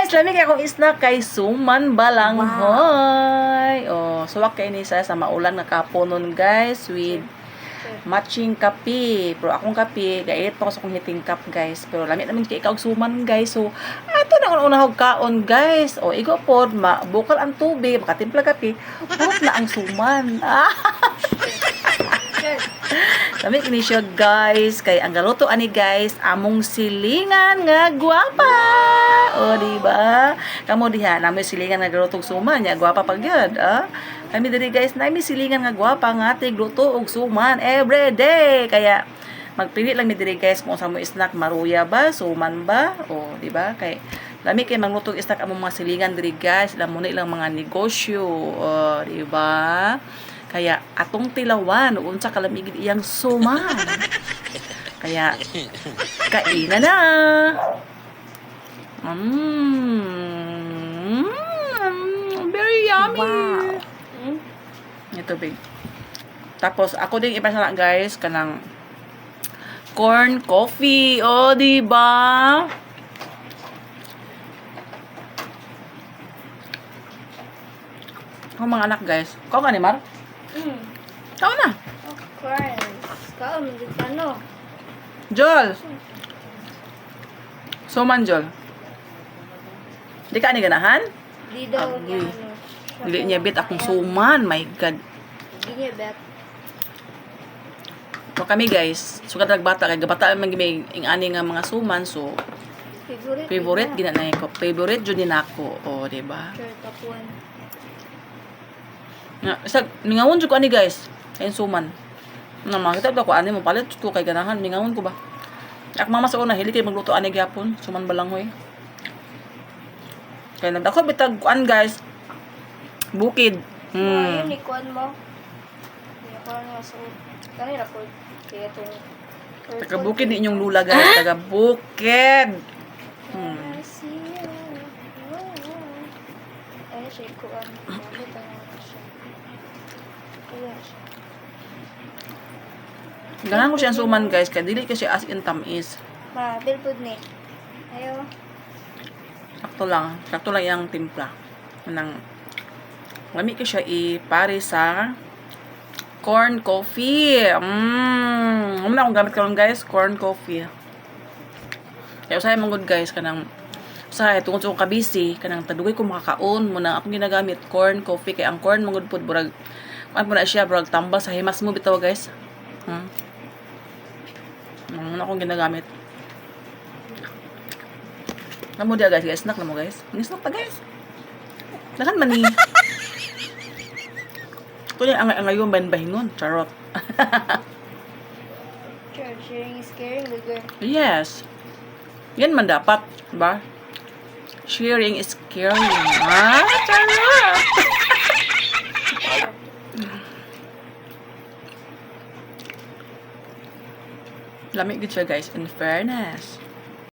guys, lami kay akong snack kay Suman Balanghoy. Oh, suwak kay ni sa maulan nga kaponon guys with matching kape. Pero akong kape, gait pa ko sa akong hiting cup guys. Pero lami naman kay ikaw suman guys. So, ato na unahog kaon guys. O, igo pod, bukal ang tubig, makatimpla kape. Hurot na ang suman. Lami kini siya guys. Kay ang galuto ani guys, among silingan nga gwapa. O, diba? Kamo diha, namoy silingan nga galutong suman. Ya, gwapa pag yun. Kami diri guys, namoy silingan nga gwapa nga tigluto og suman every day. Kaya, magpili lang mi diri guys kung sa mo snack, maruya ba, suman ba? O, diba? Kay, lami kay magluto og snack among mga silingan diri guys. Lamo na ilang mga negosyo. O, diba? Kaya, atong tilawan, unsa kalamigid iyang suman. Kaya, kainan na. Very yummy. Wow. Ito big. Tapos ako din iba sana guys kanang corn coffee. Oh, di ba? Mga anak guys. Kau ka ni Mar? Kau na. Of course. Kau Amerikano. Joel. Suman Joel. Di ka ni ganahan? Di daw Agoy. niya ano. Dili niya bit akong suman. My God. Di niya bet. So kami guys, sugat nagbata kay gabata man gimi ing ani nga mga suman so favorite gina na ko. Favorite jud din ako. Oh, di ba? Sure, top 1. Nga, isa mingawon jud ko ani guys. Kay suman. Nga makita ko ani mo palit ko kay ganahan mingawon ko ba. Ak mama sa una hili kay magluto ani gyapon, suman balanghoy. Kay nagdako bitag kuan guys. Bukid. Yun, ikuan mo. Ikuan mo sa kanina ko. Kaya itong... Taga bukid ni inyong lula guys. Taga bukid. Ay, siya ikuan. Gamit ang siya. Kaya siya. Ganahan ko siya ang suman guys. Kaya dili kasi as in tamis. Ma, bilpod ni. Ayaw. Sakto lang. Sakto lang yung timpla. Nang lami ko siya ipare sa corn coffee. Muna akong gamit karon guys, corn coffee. Kaya usahay mong good guys kanang usahay tungod sa akong kabisi kanang tadugay ko makakaon muna akong ginagamit corn coffee kay ang corn mong good pud burag ano po na siya burag tambal sa himas mo bitaw guys. Muna akong ginagamit. Namo dia guys, snack na mo guys. Snack pa guys. Lakan man ni. Kunya ang ngayon banbahingon, charot. Sure, sharing is caring, girl. Yes. Yan man dapat, ba? Sharing is caring. Charot. Lamig gid siya guys, in fairness.